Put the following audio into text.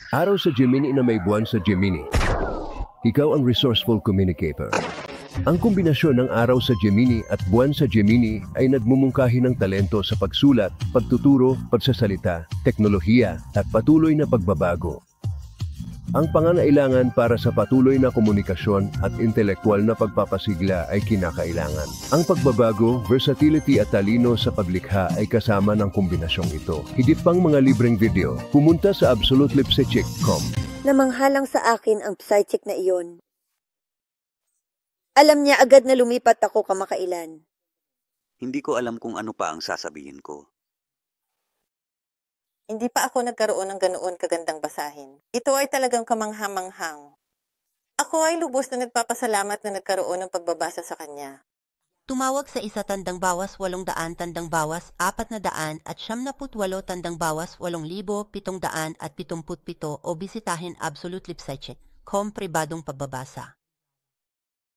Araw sa Gemini na may buwan sa Gemini. Ikaw ang resourceful communicator. Ang kombinasyon ng araw sa Gemini at buwan sa Gemini ay nagmumungkahi ng talento sa pagsulat, pagtuturo, pagsasalita, teknolohiya, at patuloy na pagbabago. Ang pangangailangan para sa patuloy na komunikasyon at intelektual na pagpapasigla ay kinakailangan. Ang pagbabago, versatility at talino sa paglikha ay kasama ng kombinasyong ito. Higit pang mga libreng video, pumunta sa absolutelipsycheck.com. Namanghalang sa akin ang psychic na iyon. Alam niya agad na lumipat ako kamakailan. Hindi ko alam kung ano pa ang sasabihin ko. Hindi pa ako nagkaroon ng ganoon kagandang basahin. Ito ay talagang kamanghamanghang. Ako ay lubos na nagpapasalamat na nagkaroon ng pagbabasa sa kanya. Tumawag sa 1 tandang bawas 800 tandang bawas 400 at 78 tandang bawas 8,777 o bisitahin absolutelipsycheck.com pribadong pagbabasa.